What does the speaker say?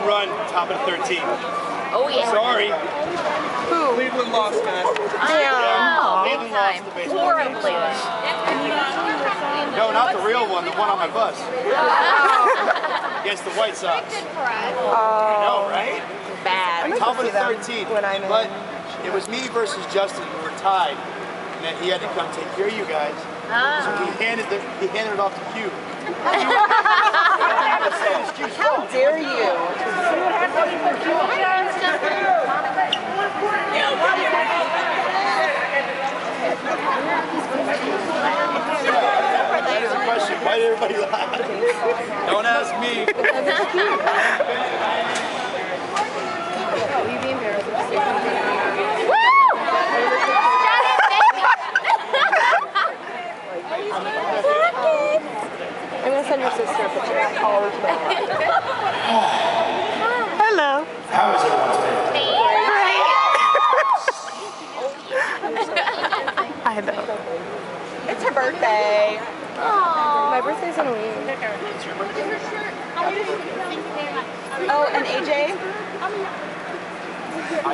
run, top of the 13. Oh yeah. Sorry. Who? Cleveland lost, man. Damn. Big time. Horribly. No, not the real one, the one on my bus. Against the White Sox. I know, right? Bad. Top of the 13. But it was me versus Justin. We were tied. And then he had to come take care of you guys. So he handed it off to Q. How dare you? That is a question. Why did everybody laugh? Don't ask me. Will you be embarrassed? I'm gonna send your sister a picture. All over to Hello. How is everyone's I know. It's her birthday. Aww. My birthday's in a week. Oh, and AJ? I